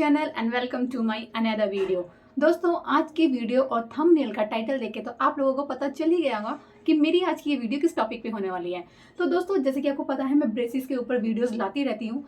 Channel and welcome to my another video. दोस्तों, आज की वीडियो और थंबनेल का टाइटल देख के तो आप लोगों को पता चल ही गया होगा कि मेरी आज की ये वीडियो किस टॉपिक पे होने वाली है। तो दोस्तों, जैसे कि आपको पता है मैं ब्रेसिस के ऊपर वीडियोस लाती रहती हूँ,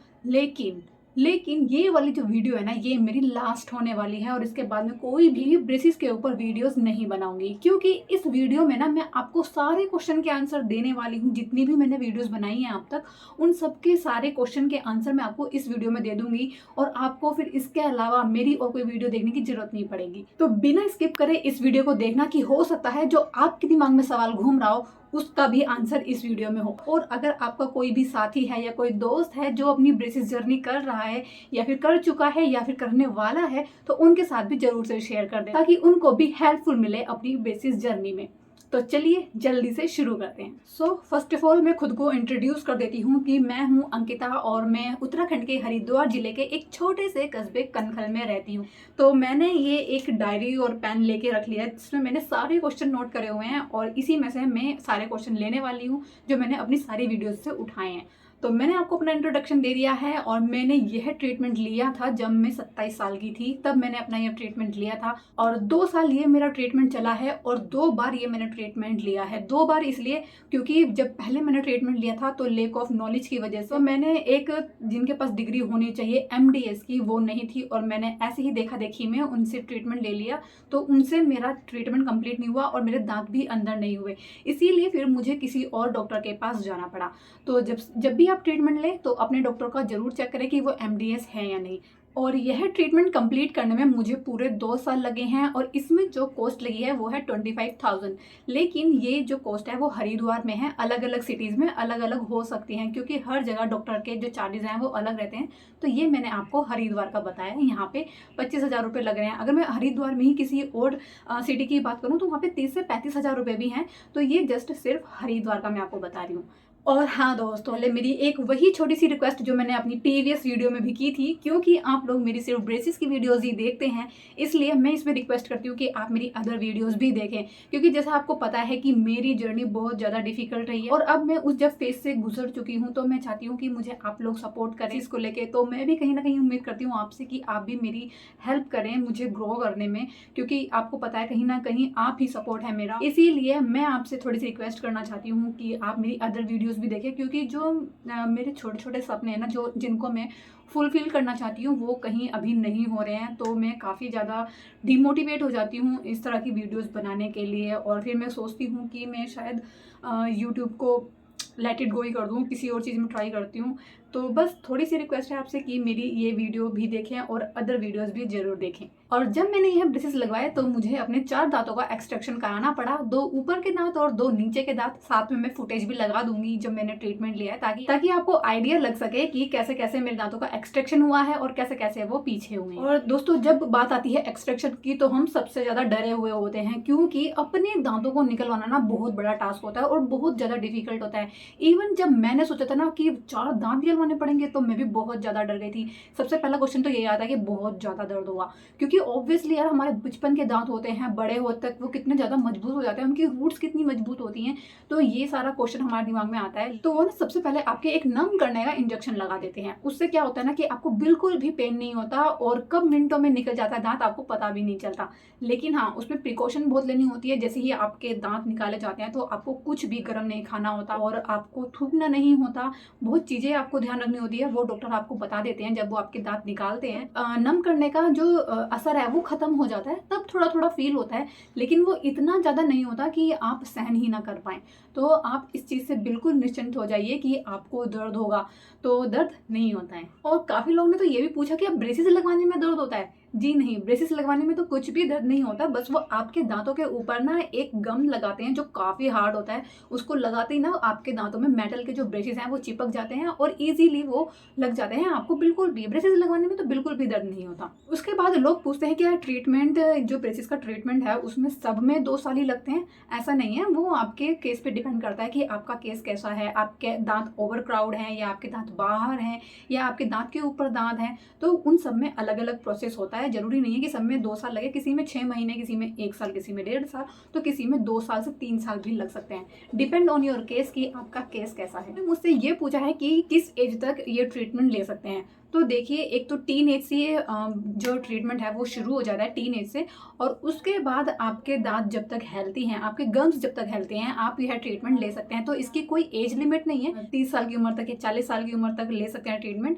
लेकिन ये वाली जो वीडियो है ना, ये मेरी लास्ट होने वाली है और इसके बाद में कोई भी ब्रेसिस के ऊपर वीडियोस नहीं बनाऊंगी, क्योंकि इस वीडियो में ना मैं आपको सारे क्वेश्चन के आंसर देने वाली हूँ। जितनी भी मैंने वीडियोस बनाई हैं अब तक, उन सबके सारे क्वेश्चन के आंसर मैं आपको इस वीडियो में दे दूंगी और आपको फिर इसके अलावा मेरी और कोई वीडियो देखने की जरूरत नहीं पड़ेगी। तो बिना स्किप करे इस वीडियो को देखना, कि हो सकता है जो आपके दिमाग में सवाल घूम रहा हो उसका भी आंसर इस वीडियो में हो। और अगर आपका कोई भी साथी है या कोई दोस्त है जो अपनी ब्रेसिस जर्नी कर रहा है या फिर कर चुका है या फिर करने वाला है, तो उनके साथ भी जरूर से शेयर कर दें ताकि उनको भी हेल्पफुल मिले अपनी ब्रेसिस जर्नी में। तो चलिए जल्दी से शुरू करते हैं। सो फर्स्ट ऑफ ऑल मैं खुद को इंट्रोड्यूस कर देती हूँ कि मैं हूँ अंकिता और मैं उत्तराखंड के हरिद्वार जिले के एक छोटे से कस्बे कनखल में रहती हूँ। तो मैंने ये एक डायरी और पेन लेके रख लिया है जिसमें मैंने सारे क्वेश्चन नोट करे हुए हैं और इसी में से मैं सारे क्वेश्चन लेने वाली हूँ जो मैंने अपनी सारी वीडियोज से उठाए हैं। तो मैंने आपको अपना इंट्रोडक्शन दे दिया है और मैंने यह ट्रीटमेंट लिया था जब मैं 27 साल की थी, तब मैंने अपना यह ट्रीटमेंट लिया था और 2 साल ये मेरा ट्रीटमेंट चला है और 2 बार ये मैंने ट्रीटमेंट लिया है। 2 बार इसलिए क्योंकि जब पहले मैंने ट्रीटमेंट लिया था तो लेक ऑफ नॉलेज की वजह से मैंने एक जिनके पास डिग्री होनी चाहिए MDS की, वो नहीं थी और मैंने ऐसे ही देखा देखी में उनसे ट्रीटमेंट ले लिया, तो उनसे मेरा ट्रीटमेंट कंप्लीट नहीं हुआ और मेरे दांत भी अंदर नहीं हुए, इसीलिए फिर मुझे किसी और डॉक्टर के पास जाना पड़ा। तो जब भी आप ट्रीटमेंट लें तो अपने डॉक्टर का जरूर चेक करें कि वो MDS है या नहीं। और यह ट्रीटमेंट कंप्लीट करने में मुझे पूरे 2 साल लगे हैं और इसमें जो कॉस्ट लगी है वो है 25,000। लेकिन ये जो कॉस्ट है वो हरिद्वार में है, अलग अलग सिटीज़ में अलग अलग हो सकती हैं क्योंकि हर जगह डॉक्टर के जो चार्जेस हैं वो अलग रहते हैं। तो ये मैंने आपको हरिद्वार का बताया है, यहाँ पे 25,000 रुपये लग रहे हैं। अगर मैं हरिद्वार में ही किसी और सिटी की बात करूँ तो वहाँ पे 30 से 35,000 रुपये भी हैं। तो ये जस्ट सिर्फ हरिद्वार का मैं आपको बता रही हूँ। और हाँ दोस्तों, मेरी एक वही छोटी सी रिक्वेस्ट जो मैंने अपनी प्रीवियस वीडियो में भी की थी, क्योंकि आप लोग मेरी सिर्फ ब्रेसिस की वीडियोस ही देखते हैं, इसलिए मैं इसमें रिक्वेस्ट करती हूँ कि आप मेरी अदर वीडियोस भी देखें, क्योंकि जैसा आपको पता है कि मेरी जर्नी बहुत ज़्यादा डिफिकल्ट रही है और अब मैं उस जब फेज से गुजर चुकी हूँ, तो मैं चाहती हूँ कि मुझे आप लोग सपोर्ट करें इसको लेके। तो मैं भी कहीं ना कहीं उम्मीद करती हूँ आपसे कि आप भी मेरी हेल्प करें मुझे ग्रो करने में, क्योंकि आपको पता है कहीं ना कहीं आप ही सपोर्ट है मेरा। इसीलिए मैं आपसे थोड़ी सी रिक्वेस्ट करना चाहती हूँ कि आप मेरी अदर वीडियोज़ भी देखें, क्योंकि जो मेरे छोटे छोटे सपने हैं ना, जो जिनको मैं फुलफिल करना चाहती हूँ वो कहीं अभी नहीं हो रहे हैं, तो मैं काफ़ी ज़्यादा डिमोटिवेट हो जाती हूँ इस तरह की वीडियोस बनाने के लिए। और फिर मैं सोचती हूँ कि मैं शायद यूट्यूब को लेट इट गो ही कर दूँ, किसी और चीज़ में ट्राई करती हूँ। तो बस थोड़ी सी रिक्वेस्ट है आपसे कि मेरी ये वीडियो भी देखें और अदर वीडियोस भी जरूर देखें। और जब मैंने यह ब्रेसेस लगवाए तो मुझे अपने 4 दांतों का एक्सट्रैक्शन कराना पड़ा, 2 ऊपर के दांत और 2 नीचे के दांत। साथ में मैं फुटेज भी लगा दूंगी जब मैंने ट्रीटमेंट लिया है, ताकि आपको आइडिया लग सके कि कैसे कैसे मेरे दांतों का एक्सट्रैक्शन हुआ है और कैसे कैसे वो पीछे हुए हैं। और दोस्तों, जब बात आती है एक्सट्रैक्शन की तो हम सबसे ज्यादा डरे हुए होते हैं, क्योंकि अपने दांतों को निकलवाना ना बहुत बड़ा टास्क होता है और बहुत ज्यादा डिफिकल्ट होता है। इवन जब मैंने सोचा था ना कि 4 दांत निकलवाने पड़ेंगे तो मैं भी बहुत ज्यादा डर गई थी। सबसे पहला क्वेश्चन तो ये आता है कि बहुत ज्यादा दर्द होगा, क्योंकि ऑब्वियसली यार हमारे बचपन के दांत होते हैं, बड़े होते तक वो कितने ज्यादा मजबूत हो जाते हैं, उनकी रूट्स कितनी मजबूत होती हैं। तो ये सारा क्वेश्चन हमारे दिमाग में आता है। तो वो ना सबसे पहले आपके एक नम करने का इंजेक्शन लगा देते हैं। उससे क्या होता है ना कि आपको बिल्कुल भी पेन नहीं होता और कब मिनटों में निकल जाता है दांत आपको पता भी नहीं चलता। लेकिन हाँ, उसमें प्रिकॉशन बहुत लेनी होती है। जैसे ही आपके दांत निकाले जाते हैं तो आपको कुछ भी गर्म नहीं खाना होता और आपको थूकना नहीं होता। बहुत चीजें आपको ध्यान रखनी होती है, वो डॉक्टर आपको बता देते हैं जब वो आपके दांत निकालते हैं। नम करने का जो असर है वो खत्म हो जाता है, तब थोड़ा थोड़ा फील होता है, लेकिन वो इतना ज्यादा नहीं होता कि आप सहन ही ना कर पाए। तो आप इस चीज से बिल्कुल निश्चिंत हो जाइए कि आपको दर्द होगा, तो दर्द नहीं होता है। और काफी लोगों ने तो ये भी पूछा कि अब ब्रेसेस लगवाने में दर्द होता है। जी नहीं, ब्रेसेस लगवाने में तो कुछ भी दर्द नहीं होता, बस वो आपके दांतों के ऊपर ना एक गम लगाते हैं जो काफी हार्ड होता है। उसको लगाते ही ना आपके दांतों में मेटल के जो ब्रेसेस हैं वो चिपक जाते हैं और इजीली वो लग जाते हैं। आपको बिल्कुल भी ब्रेसेस लगवाने में तो बिल्कुल भी दर्द नहीं होता। उसके बाद लोग पूछते हैं कि यार ट्रीटमेंट, जो ब्रेसेस का ट्रीटमेंट है उसमें सब में 2 साल ही लगते हैं। ऐसा नहीं है, वो आपके केस पे डिपेंड करता है कि आपका केस कैसा है, आपके दांत ओवर क्राउड हैं या आपके दांत बाहर हैं या आपके दांत के ऊपर दांत हैं। तो उन सब में अलग अलग प्रोसेस होता है। जरूरी नहीं है कि सब में 2 साल लगे, किसी में 6 महीने, किसी में 1 साल, किसी में 1.5 साल, तो किसी में 2 साल से 3 साल भी लग सकते हैं। डिपेंड ऑन योर केस कि आपका केस कैसा है। मुझसे ये पूछा है कि किस एज तक ये ट्रीटमेंट ले सकते हैं, तो देखिए, एक तो टीन एज से ये जो ट्रीटमेंट है वो शुरू हो जाता है, टीन एज से, और उसके बाद आपके दांत जब तक हेल्थी हैं, आपके गम्स जब तक हेल्थी हैं, आप यह ट्रीटमेंट ले सकते हैं। तो इसकी कोई एज लिमिट नहीं है, 30 साल की उम्र तक या 40 साल की उम्र तक ले सकते हैं ट्रीटमेंट।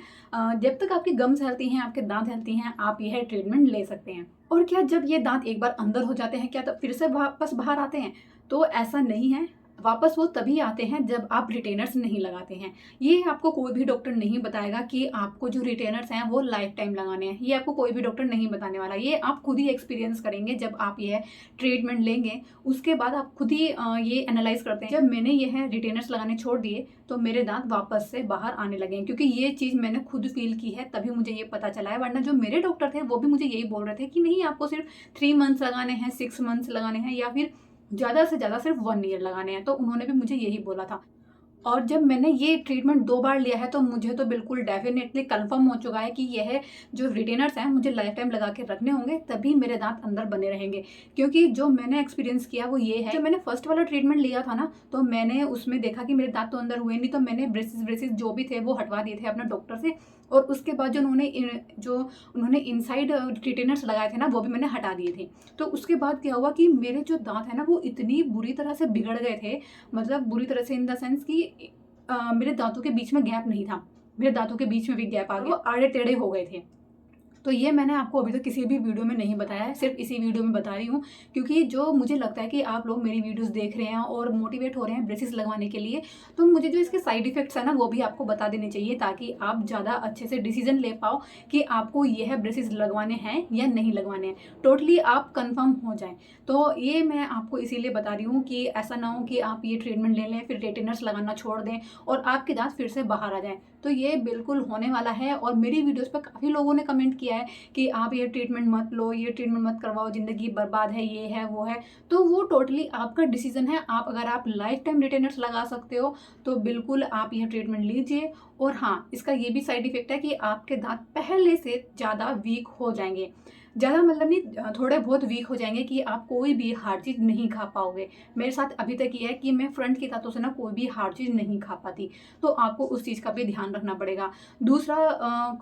जब तक आपके गम्स हेल्थी हैं, आपके दांत हेल्थी हैं, आप यह ट्रीटमेंट ले सकते हैं। और क्या जब ये दांत एक बार अंदर हो जाते हैं, क्या तब फिर से वापस बाहर आते हैं? तो ऐसा नहीं है। वापस वो तभी आते हैं जब आप रिटेनर्स नहीं लगाते हैं। ये आपको कोई भी डॉक्टर नहीं बताएगा कि आपको जो रिटेनर्स हैं वो लाइफ टाइम लगाने हैं। ये आपको कोई भी डॉक्टर नहीं बताने वाला। ये आप खुद ही एक्सपीरियंस करेंगे जब आप ये ट्रीटमेंट लेंगे। उसके बाद आप खुद ही ये एनालाइज करते हैं। जब मैंने यह रिटेनर्स लगाने छोड़ दिए तो मेरे दांत वापस से बाहर आने लगे हैं, क्योंकि ये चीज़ मैंने खुद फील की है, तभी मुझे ये पता चला है। वरना जो मेरे डॉक्टर थे वो भी मुझे यही बोल रहे थे कि नहीं, आपको सिर्फ 3 मंथ्स लगाने हैं, 6 मंथ्स लगाने हैं, या फिर ज़्यादा से ज़्यादा सिर्फ 1 ईयर लगाने हैं। तो उन्होंने भी मुझे यही बोला था। और जब मैंने ये ट्रीटमेंट 2 बार लिया है तो मुझे तो बिल्कुल डेफिनेटली कंफर्म हो चुका है कि यह जो रिटेनर्स हैं मुझे लाइफ टाइम लगा के रखने होंगे, तभी मेरे दांत अंदर बने रहेंगे। क्योंकि जो मैंने एक्सपीरियंस किया वो ये है, जब मैंने फर्स्ट वाला ट्रीटमेंट लिया था ना, तो मैंने उसमें देखा कि मेरे दांत तो अंदर हुए नहीं, तो मैंने ब्रेसेस जो भी थे वो हटवा दिए थे अपने डॉक्टर से। और उसके बाद जो उन्होंने इनसाइड रिटेनर्स लगाए थे ना, वो भी मैंने हटा दिए थे। तो उसके बाद क्या हुआ कि मेरे जो दांत है ना वो इतनी बुरी तरह से बिगड़ गए थे, मतलब बुरी तरह से इन द सेंस कि मेरे दांतों के बीच में गैप नहीं था, मेरे दांतों के बीच में भी गैप आ गया, आड़े टेढ़े हो गए थे। तो ये मैंने आपको अभी तक किसी भी वीडियो में नहीं बताया है, सिर्फ इसी वीडियो में बता रही हूँ, क्योंकि जो मुझे लगता है कि आप लोग मेरी वीडियोस देख रहे हैं और मोटिवेट हो रहे हैं ब्रेसेस लगवाने के लिए, तो मुझे जो इसके साइड इफेक्ट्स है ना वो भी आपको बता देने चाहिए, ताकि आप ज़्यादा अच्छे से डिसीजन ले पाओ कि आपको यह ब्रेसेस लगवाने हैं या नहीं लगवाने हैं, टोटली आप कन्फर्म हो जाएँ। तो ये मैं आपको इसीलिए बता रही हूँ कि ऐसा ना हो कि आप ये ट्रीटमेंट ले लें, फिर रिटेनर्स लगाना छोड़ दें और आपके दांत फिर से बाहर आ जाएँ। तो ये बिल्कुल होने वाला है। और मेरी वीडियोज़ पर काफ़ी लोगों ने कमेंट किया है कि आप ये ट्रीटमेंट मत लो, ये ट्रीटमेंट मत करवाओ, ज़िंदगी बर्बाद है, ये है वो है। तो वो टोटली आपका डिसीजन है। अगर आप लाइफ टाइम रिटेनर्स लगा सकते हो तो बिल्कुल आप यह ट्रीटमेंट लीजिए। और हाँ, इसका ये भी साइड इफेक्ट है कि आपके दांत पहले से ज़्यादा वीक हो जाएंगे। ज़्यादा मतलब नहीं, थोड़े बहुत वीक हो जाएंगे कि आप कोई भी हार्ड चीज़ नहीं खा पाओगे। मेरे साथ अभी तक ये है कि मैं फ्रंट के दांतों से ना कोई भी हार्ड चीज़ नहीं खा पाती, तो आपको उस चीज़ का भी ध्यान रखना पड़ेगा। दूसरा,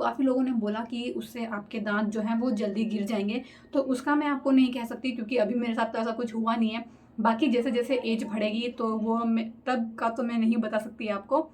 काफ़ी लोगों ने बोला कि उससे आपके दांत जो हैं वो जल्दी गिर जाएंगे, तो उसका मैं आपको नहीं कह सकती, क्योंकि अभी मेरे साथ तो ऐसा कुछ हुआ नहीं है। बाकी जैसे जैसे एज बढ़ेगी तो वो तब का तो मैं नहीं बता सकती आपको।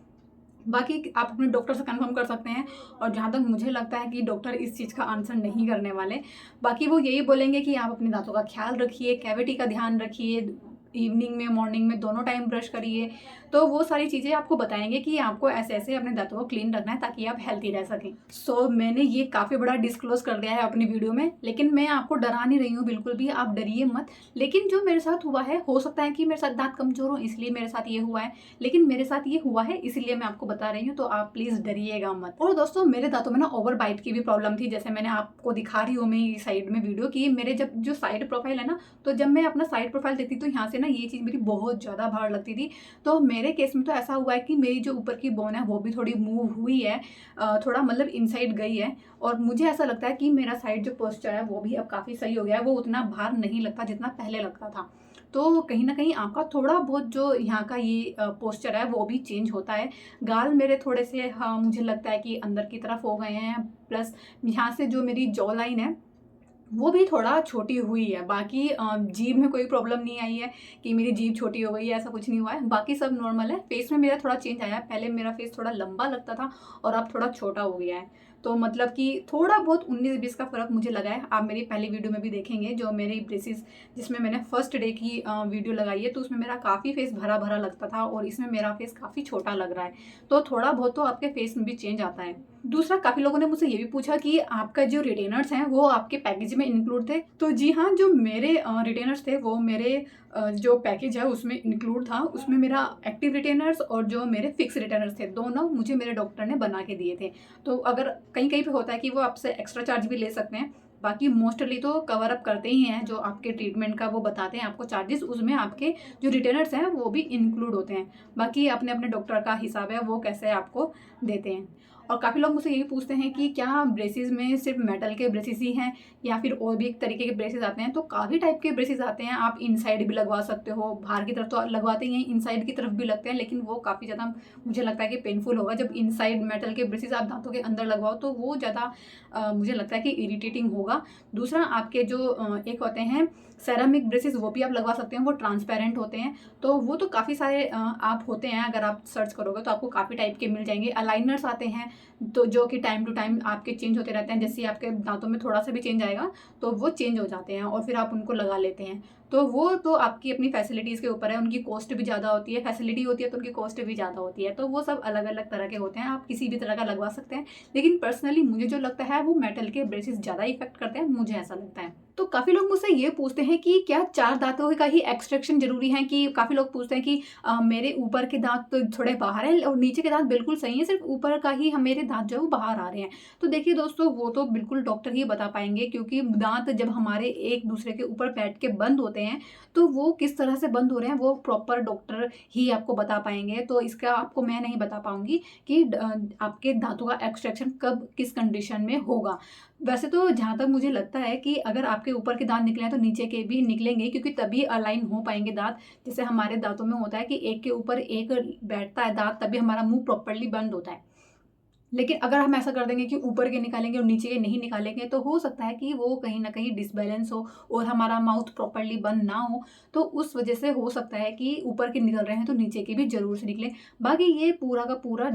बाकी आप अपने डॉक्टर से कंफर्म कर सकते हैं, और जहाँ तक मुझे लगता है कि डॉक्टर इस चीज़ का आंसर नहीं करने वाले। बाकी वो यही बोलेंगे कि आप अपने दांतों का ख्याल रखिए, कैविटी का ध्यान रखिए, इवनिंग में मॉर्निंग में दोनों टाइम ब्रश करिए। तो वो सारी चीज़ें आपको बताएंगे कि आपको ऐसे ऐसे अपने दांतों को क्लीन रखना है ताकि आप हेल्थी रह सकें। सो मैंने ये काफ़ी बड़ा डिस्क्लोज कर दिया है अपनी वीडियो में, लेकिन मैं आपको डरा नहीं रही हूँ बिल्कुल भी, आप डरिए मत। लेकिन जो मेरे साथ हुआ है, हो सकता है कि मेरे साथ दांत कमजोर हो इसलिए मेरे साथ ये हुआ है, लेकिन मेरे साथ ये हुआ है इसलिए मैं आपको बता रही हूँ, तो आप प्लीज़ डरिएगा मत। और दोस्तों, मेरे दांतों में ना ओवर बाइट की भी प्रॉब्लम थी, जैसे मैंने आपको दिखा रही हूँ मैं साइड में वीडियो की, मेरे जब जो साइड प्रोफाइल है ना, तो जब मैं अपना साइड प्रोफाइल देखती तो यहाँ से ना ये चीज़ मेरी बहुत ज़्यादा बाहर लगती थी। तो मेरे केस में तो ऐसा हुआ है कि मेरी जो ऊपर की बोन है वो भी थोड़ी मूव हुई है, थोड़ा मतलब इनसाइड गई है। और मुझे ऐसा लगता है कि मेरा साइड जो पोस्चर है वो भी अब काफ़ी सही हो गया है, वो उतना भार नहीं लगता जितना पहले लगता था। तो कहीं ना कहीं आपका थोड़ा बहुत जो यहाँ का ये पोस्चर है वो भी चेंज होता है। गाल मेरे थोड़े से, हाँ, मुझे लगता है कि अंदर की तरफ हो गए हैं। प्लस यहाँ से जो मेरी जॉ लाइन है वो भी थोड़ा छोटी हुई है। बाकी जीभ में कोई प्रॉब्लम नहीं आई है कि मेरी जीभ छोटी हो गई है, ऐसा कुछ नहीं हुआ है। बाकी सब नॉर्मल है। फेस में मेरा थोड़ा चेंज आया है, पहले मेरा फेस थोड़ा लंबा लगता था और अब थोड़ा छोटा हो गया है। तो मतलब कि थोड़ा बहुत 19-20 का फ़र्क मुझे लगा है। आप मेरी पहली वीडियो में भी देखेंगे, जो मेरी ब्रेसेस जिसमें मैंने फर्स्ट डे की वीडियो लगाई है, तो उसमें मेरा काफ़ी फेस भरा भरा लगता था और इसमें मेरा फेस काफ़ी छोटा लग रहा है। तो थोड़ा बहुत तो आपके फेस में भी चेंज आता है। दूसरा, काफ़ी लोगों ने मुझसे ये भी पूछा कि आपका जो रिटेनर्स हैं वो आपके पैकेज में इंक्लूड थे। तो जी हाँ, जो मेरे रिटेनर्स थे वो मेरे जो पैकेज है उसमें इंक्लूड था। उसमें मेरा एक्टिव रिटेनर्स और जो मेरे फिक्स रिटेनर्स थे, दोनों मुझे मेरे डॉक्टर ने बना के दिए थे। तो अगर कहीं कहीं पे होता है कि वो आपसे एक्स्ट्रा चार्ज भी ले सकते हैं, बाकी मोस्टली तो कवर अप करते ही हैं। जो आपके ट्रीटमेंट का वो बताते हैं आपको चार्जेस, उसमें आपके जो रिटेनर्स हैं वो भी इंक्लूड होते हैं। बाकी अपने अपने डॉक्टर का हिसाब है वो कैसे आपको देते हैं। और काफ़ी लोग मुझसे ये भी पूछते हैं कि क्या ब्रेसेस में सिर्फ मेटल के ब्रेसेस ही हैं या फिर और भी एक तरीके के ब्रेसेस आते हैं। तो काफ़ी टाइप के ब्रेसेस आते हैं, आप इनसाइड भी लगवा सकते हो, बाहर की तरफ तो लगवाते ही हैं, इनसाइड की तरफ भी लगते हैं, लेकिन वो काफ़ी ज़्यादा मुझे लगता है कि पेनफुल होगा। जब इनसाइड मेटल के ब्रेसेस आप दांतों के अंदर लगवाओ तो वो ज़्यादा मुझे लगता है कि इरिटेटिंग होगा। दूसरा, आपके जो एक होते हैं सेरामिक ब्रेसेस, वो भी आप लगवा सकते हैं, वो ट्रांसपेरेंट होते हैं। तो वो तो काफ़ी सारे आप होते हैं, अगर आप सर्च करोगे तो आपको काफ़ी टाइप के मिल जाएंगे। अलाइनर्स आते हैं तो जो कि टाइम टू टाइम आपके चेंज होते रहते हैं, जैसे आपके दांतों में थोड़ा सा भी चेंज आएगा तो वो चेंज हो जाते हैं और फिर आप उनको लगा लेते हैं। तो वो तो आपकी अपनी फैसिलिटीज़ के ऊपर है, उनकी कॉस्ट भी ज़्यादा होती है, फैसिलिटी होती है तो उनकी कॉस्ट भी ज़्यादा होती है। तो वो सब अलग अलग तरह के होते हैं, आप किसी भी तरह का लगवा सकते हैं। लेकिन पर्सनली मुझे जो लगता है वो मेटल के ब्रेसेस ज़्यादा इफेक्ट करते हैं, मुझे ऐसा लगता है। तो काफ़ी लोग मुझसे ये पूछते हैं कि क्या 4 दांतों का ही एक्सट्रैक्शन ज़रूरी है, कि काफ़ी लोग पूछते हैं कि मेरे ऊपर के दांत तो थोड़े बाहर हैं और नीचे के दांत बिल्कुल सही हैं, सिर्फ ऊपर का ही मेरे दांत जो है वो बाहर आ रहे हैं। तो देखिए दोस्तों, वो तो बिल्कुल डॉक्टर ही बता पाएंगे, क्योंकि दांत जब हमारे एक दूसरे के ऊपर बैठ के बंद होते हैं तो वो किस तरह से बंद हो रहे हैं वो प्रॉपर डॉक्टर ही आपको बता पाएंगे। तो इसका आपको मैं नहीं बता पाऊंगी कि आपके दांतों का एक्सट्रैक्शन कब किस कंडीशन में होगा। वैसे तो जहाँ तक मुझे लगता है कि अगर आपके ऊपर के दांत निकले हैं तो नीचे के भी निकलेंगे, क्योंकि तभी अलाइन हो पाएंगे दांत। जैसे हमारे दांतों में होता है कि एक के ऊपर एक बैठता है दांत, तभी हमारा मुंह प्रॉपरली बंद होता है। लेकिन अगर हम ऐसा कर देंगे कि ऊपर के निकालेंगे और नीचे के नहीं निकालेंगे तो हो सकता है कि वो कहीं ना कहीं डिसबैलेंस हो और हमारा माउथ प्रॉपरली बंद ना हो। तो उस वजह से हो सकता है कि ऊपर के निकल रहे हैं तो नीचे के भी जरूर से निकले। बाकी ये पूरा का पूरा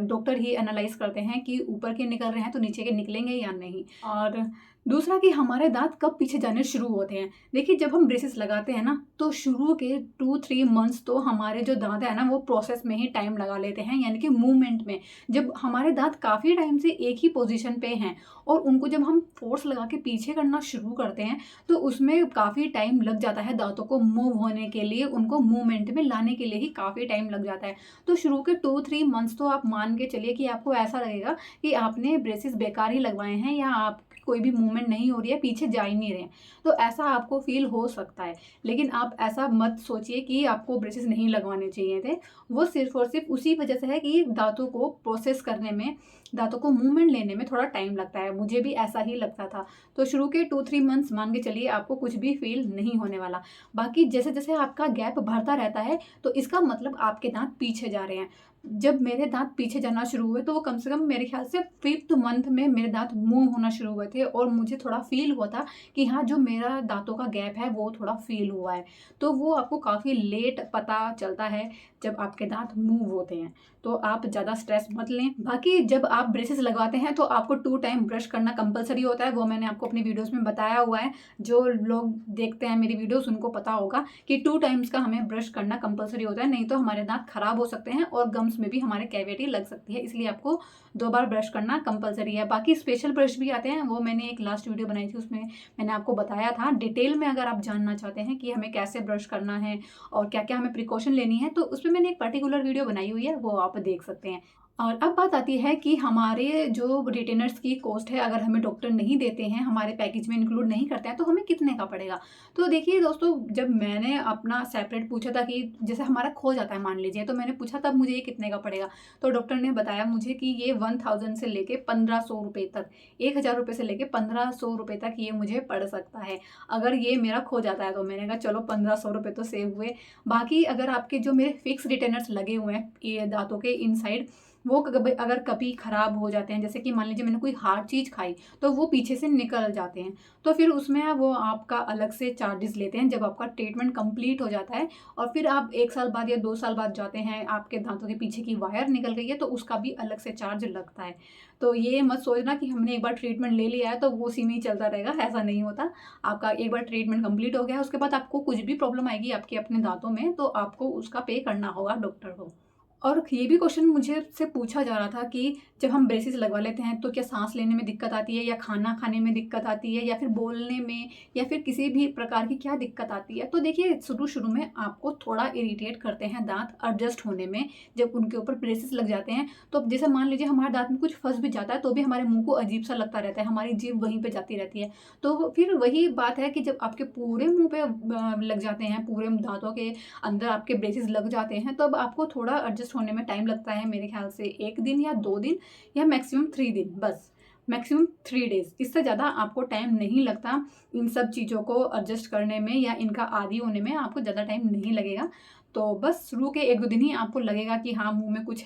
डॉक्टर ही एनालाइज करते हैं कि ऊपर के निकल रहे हैं तो नीचे के निकलेंगे या नहीं। और दूसरा कि हमारे दांत कब पीछे जाने शुरू होते हैं। देखिए, जब हम ब्रेसेस लगाते हैं ना तो शुरू के 2-3 मंथ्स तो हमारे जो दांत है ना वो प्रोसेस में ही टाइम लगा लेते हैं, यानी कि मूवमेंट में। जब हमारे दांत काफ़ी टाइम से एक ही पोजीशन पे हैं और उनको जब हम फोर्स लगा के पीछे करना शुरू करते हैं तो उसमें काफ़ी टाइम लग जाता है दांतों को मूव होने के लिए, उनको मूवमेंट में लाने के लिए ही काफ़ी टाइम लग जाता है। तो शुरू के 2-3 मंथ्स तो आप मान के चलिए कि आपको ऐसा लगेगा कि आपने ब्रेसेस बेकार ही लगवाए हैं या आप कोई भी मूवमेंट नहीं हो रही है, पीछे जा ही नहीं रहे हैं। तो ऐसा आपको फील हो सकता है। लेकिन आप ऐसा मत सोचिए कि आपको ब्रेसेस नहीं लगवाने चाहिए थे। वो सिर्फ और सिर्फ उसी वजह से है कि दांतों को प्रोसेस करने में, दांतों को मूवमेंट लेने में थोड़ा टाइम लगता है। मुझे भी ऐसा ही लगता था। तो शुरू के 2-3 मंथ्स मान के चलिए आपको कुछ भी फील नहीं होने वाला। बाकी जैसे जैसे आपका गैप बढ़ता रहता है तो इसका मतलब आपके दांत पीछे जा रहे हैं। जब मेरे दांत पीछे जाना शुरू हुए तो वो कम से कम मेरे ख्याल से 5th मंथ में मेरे दांत मूव होना शुरू हुए थे और मुझे थोड़ा फील हुआ था कि हाँ, जो मेरा दांतों का गैप है वो थोड़ा फील हुआ है। तो वो आपको काफ़ी लेट पता चलता है जब आपके दांत मूव होते हैं। तो आप ज़्यादा स्ट्रेस मत लें। बाकी जब आप ब्रेसेस लगवाते हैं तो आपको 2 टाइम ब्रश करना कंपलसरी होता है, वो मैंने आपको अपनी वीडियोस में बताया हुआ है। जो लोग देखते हैं मेरी वीडियोस उनको पता होगा कि 2 टाइम्स का हमें ब्रश करना कंपलसरी होता है, नहीं तो हमारे दांत खराब हो सकते हैं और गम्स में भी हमारे कैविटी लग सकती है। इसलिए आपको 2 बार ब्रश करना कंपलसरी है। बाकी स्पेशल ब्रश भी आते हैं, वो मैंने एक लास्ट वीडियो बनाई थी उसमें मैंने आपको बताया था डिटेल में। अगर आप जानना चाहते हैं कि हमें कैसे ब्रश करना है और क्या क्या हमें प्रिकॉशन लेनी है तो उसमें मैंने एक पर्टिकुलर वीडियो बनाई हुई है, वो आप देख सकते हैं। और अब बात आती है कि हमारे जो रिटेनर्स की कॉस्ट है, अगर हमें डॉक्टर नहीं देते हैं, हमारे पैकेज में इंक्लूड नहीं करते हैं तो हमें कितने का पड़ेगा। तो देखिए दोस्तों, जब मैंने अपना सेपरेट पूछा था कि जैसे हमारा खो जाता है मान लीजिए, तो मैंने पूछा तब मुझे ये कितने का पड़ेगा। तो डॉक्टर ने बताया मुझे कि ये 1000 से लेके 1500 रुपये तक, 1000 रुपये से लेके 1500 रुपये तक ये मुझे पड़ सकता है अगर ये मेरा खो जाता है। तो मैंने कहा चलो 1500 रुपये तो सेव हुए। बाकी अगर आपके जो मेरे फिक्स रिटेनर्स लगे हुए हैं ये दांतों के इनसाइड, वो अगर कभी ख़राब हो जाते हैं, जैसे कि मान लीजिए मैंने कोई हार्ड चीज़ खाई तो वो पीछे से निकल जाते हैं, तो फिर उसमें वो आपका अलग से चार्जेस लेते हैं जब आपका ट्रीटमेंट कंप्लीट हो जाता है। और फिर आप 1 साल बाद या 2 साल बाद जाते हैं, आपके दांतों के पीछे की वायर निकल गई है तो उसका भी अलग से चार्ज लगता है। तो ये मत सोचना कि हमने एक बार ट्रीटमेंट ले लिया है तो वो उसी में ही चलता रहेगा, ऐसा नहीं होता। आपका एक बार ट्रीटमेंट कंप्लीट हो गया है, उसके बाद आपको कुछ भी प्रॉब्लम आएगी आपके अपने दांतों में तो आपको उसका पे करना होगा डॉक्टर को। और ये भी क्वेश्चन मुझे से पूछा जा रहा था कि जब हम ब्रेसेस लगवा लेते हैं तो क्या सांस लेने में दिक्कत आती है या खाना खाने में दिक्कत आती है या फिर बोलने में या फिर किसी भी प्रकार की क्या दिक्कत आती है। तो देखिए, शुरू शुरू में आपको थोड़ा इरिटेट करते हैं दांत एडजस्ट होने में जब उनके ऊपर ब्रेसेस लग जाते हैं। तो अब जैसे मान लीजिए हमारे दांत में कुछ फंस भी जाता है तो भी हमारे मुंह को अजीब सा लगता रहता है, हमारी जीभ वहीं पर जाती रहती है। तो फिर वही बात है कि जब आपके पूरे मुँह पे लग जाते हैं, पूरे दांतों के अंदर आपके ब्रेसेस लग जाते हैं, तब आपको थोड़ा एडजस्ट एडजस्ट होने में टाइम लगता है मेरे ख्याल से 1 दिन या 2 दिन या मैक्सिमम 3 दिन, बस मैक्सिमम 3 डेज़। इससे ज़्यादा आपको टाइम नहीं लगता इन सब चीज़ों को एडजस्ट करने में या इनका आदी होने में आपको ज़्यादा टाइम नहीं लगेगा। तो बस शुरू के 1-2 दिन ही आपको लगेगा कि हाँ, मुँह में कुछ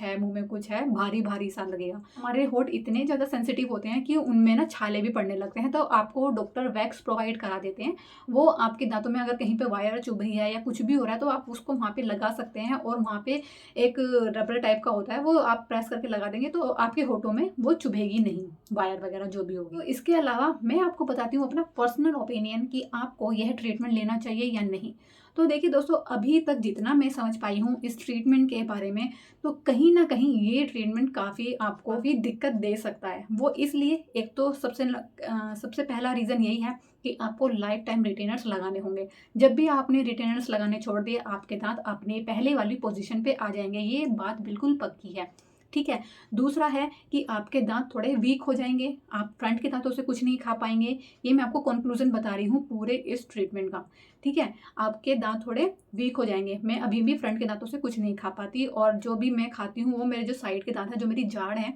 है, भारी-भारी सा लगेगा। हमारे होंठ इतने ज़्यादा सेंसिटिव होते हैं कि उनमें ना छाले भी पड़ने लगते हैं, तो आपको डॉक्टर वैक्स प्रोवाइड करा देते हैं। वो आपके दाँतों में अगर कहीं पे वायर चुभ रही है या कुछ भी हो रहा है, तो आप उसको वहाँ पे लगा सकते हैं और वहाँ पे एक रबर टाइप का होता है, वो आप प्रेस करके लगा देंगे तो आपके होठों में वो चुभेगी नहीं, वायर वगैरह जो भी होगी। तो इसके अलावा मैं आपको बताती हूँ अपना पर्सनल ओपिनियन कि आपको यह ट्रीटमेंट लेना चाहिए या नहीं। तो देखिए दोस्तों, अभी तक जितना मैं समझ पाई हूँ इस ट्रीटमेंट के बारे में, तो कहीं न कहीं ये ट्रीटमेंट काफ़ी आपको भी दिक्कत दे सकता है। वो इसलिए, एक तो सबसे पहला रीज़न यही है कि आपको लाइफ टाइम रिटेनर्स लगाने होंगे। जब भी आपने रिटेनर्स लगाने छोड़ दिए, आपके दाँत अपने पहले वाली पोज़ीशन पे आ जाएँगे, ये बात बिल्कुल पक्की है। ठीक है? दूसरा है कि आपके दाँत थोड़े वीक हो जाएँगे, आप फ्रंट के दाँतों से कुछ नहीं खा पाएँगे। ये मैं आपको कन्क्लूज़न बता रही हूँ पूरे इस ट्रीटमेंट का, ठीक है? आपके दाँत थोड़े वीक हो जाएँगे। मैं अभी भी फ्रंट के दाँतों से कुछ नहीं खा पाती और जो भी मैं खाती हूँ वो मेरे जो साइड के दाँत हैं, जो मेरी जाड़ है,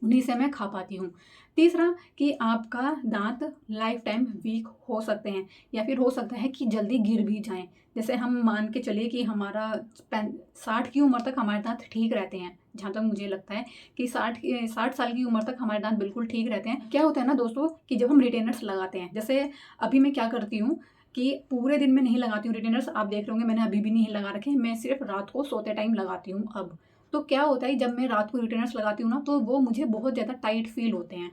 उन्हीं से मैं खा पाती हूँ। तीसरा कि आपका दाँत लाइफ़ टाइम वीक हो सकते हैं या फिर हो सकता है कि जल्दी गिर भी जाएँ। जैसे हम मान के चलिए कि हमारा 60 की उम्र तक हमारे दाँत ठीक रहते हैं, जहाँ तक मुझे लगता है कि 60 साल की उम्र तक हमारे दाँत बिल्कुल ठीक रहते हैं। क्या होता है ना दोस्तों कि जब हम रिटेनर्स लगाते हैं, जैसे अभी मैं क्या करती हूँ कि पूरे दिन में नहीं लगाती हूँ रिटेनर्स, आप देख रहे होंगे मैंने अभी भी नहीं लगा रखे हैं, मैं सिर्फ़ रात को सोते टाइम लगाती हूँ अब। तो क्या होता है जब मैं रात को रिटेनर्स लगाती हूँ ना, तो वो मुझे बहुत ज़्यादा टाइट फ़ील होते हैं।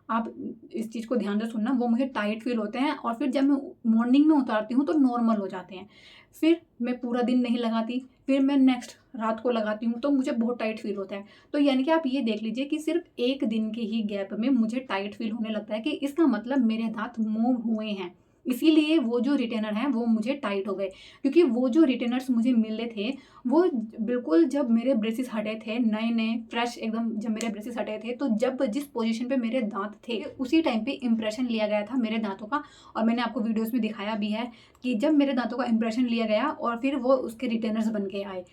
आप इस चीज़ को ध्यान से सुनना, वो मुझे टाइट फ़ील होते हैं और फिर जब मैं मॉर्निंग में उतारती हूँ तो नॉर्मल हो जाते हैं। फिर मैं पूरा दिन नहीं लगाती, फिर मैं नेक्स्ट रात को लगाती हूँ तो मुझे बहुत टाइट फ़ील होता है। तो यानी कि आप ये देख लीजिए कि सिर्फ़ 1 दिन के ही गैप में मुझे टाइट फ़ील होने लगता है कि इसका मतलब मेरे दाँत मूव हुए हैं। इसीलिए वो जो रिटेनर हैं वो मुझे टाइट हो गए, क्योंकि वो जो रिटेनर्स मुझे मिले थे वो बिल्कुल जब मेरे ब्रेसेस हटे थे, नए-नए फ्रेश एकदम जब मेरे ब्रेसेस हटे थे, तो जब जिस पोज़ीशन पे मेरे दाँत थे, उसी टाइम पे इम्प्रेशन लिया गया था मेरे दाँतों का। और मैंने आपको वीडियोज़ में दिखाया भी है कि जब मेरे दाँतों का इम्प्रेशन लिया गया और फिर वो उसके रिटेनर्स बन के आए।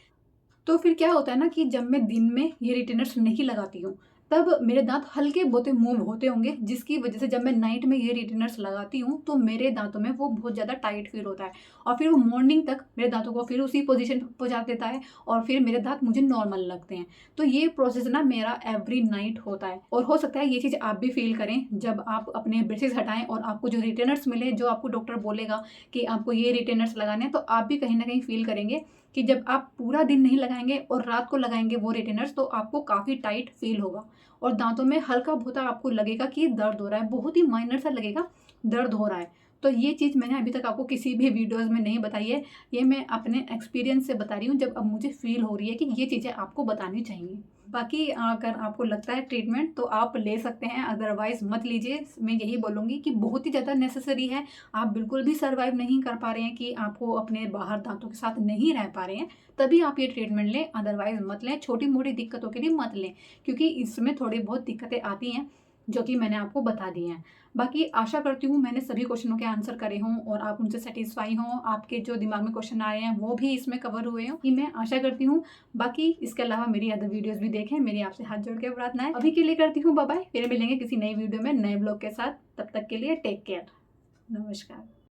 तो फिर क्या होता है ना कि जब मैं दिन में ये रिटेनर्स नहीं लगाती हूँ, तब मेरे दाँत हल्के-बहुते मूव होते होंगे, जिसकी वज़ह से जब मैं नाइट में ये रिटेनर्स लगाती हूँ, तो मेरे दाँतों में वो बहुत ज़्यादा टाइट फ़ील होता है और फिर वो मॉर्निंग तक मेरे दाँतों को फिर उसी पोज़ीशन पे पहुँचा देता है और फिर मेरे दाँत मुझे नॉर्मल लगते हैं। तो ये प्रोसेस ना मेरा एवरी नाइट होता है और हो सकता है ये चीज़ आप भी फ़ील करें जब आप अपने ब्रेसेस हटाएँ और आपको जो रिटेनर्स मिले, जो आपको डॉक्टर बोलेगा कि आपको ये रिटेनर्स लगाने हैं, तो आप भी कहीं न कहीं फ़ील करेंगे कि जब आप पूरा दिन नहीं लगाएँगे और रात को लगाएँगे वो रिटेनर्स, तो आपको काफ़ी टाइट फ़ील होगा और दाँतों में हल्का-बहुत आपको लगेगा कि दर्द हो रहा है, बहुत ही माइनर सा लगेगा, दर्द हो रहा है। तो ये चीज़ मैंने अभी तक आपको किसी भी वीडियोज़ में नहीं बताई है, ये मैं अपने एक्सपीरियंस से बता रही हूँ, जब अब मुझे फ़ील हो रही है कि ये चीज़ें आपको बतानी चाहिए। बाकी अगर आपको लगता है ट्रीटमेंट तो आप ले सकते हैं, अदरवाइज़ मत लीजिए। मैं यही बोलूँगी कि बहुत ही ज़्यादा नेसेसरी है, आप बिल्कुल भी सर्वाइव नहीं कर पा रहे हैं कि आपको अपने बाहर दाँतों के साथ नहीं रह पा रहे हैं, तभी आप ये ट्रीटमेंट लें, अदरवाइज़ मत लें। छोटी-मोटी दिक्कतों के लिए मत लें, क्योंकि इसमें थोड़ी बहुत दिक्कतें आती हैं, जो कि मैंने आपको बता दी हैं। बाकी आशा करती हूँ मैंने सभी क्वेश्चनों के आंसर करे हों और आप उनसे सैटिस्फाई हों, आपके जो दिमाग में क्वेश्चन आए हैं वो भी इसमें कवर हुए हों, ये मैं आशा करती हूँ। बाकी इसके अलावा मेरी अदर वीडियोज़ भी देखें, मेरी आपसे हाथ जोड़ के प्रार्थना है। अभी के लिए करती हूँ बाय बाय, फिर मिलेंगे किसी नई वीडियो में नए ब्लॉग के साथ, तब तक के लिए टेक केयर। नमस्कार।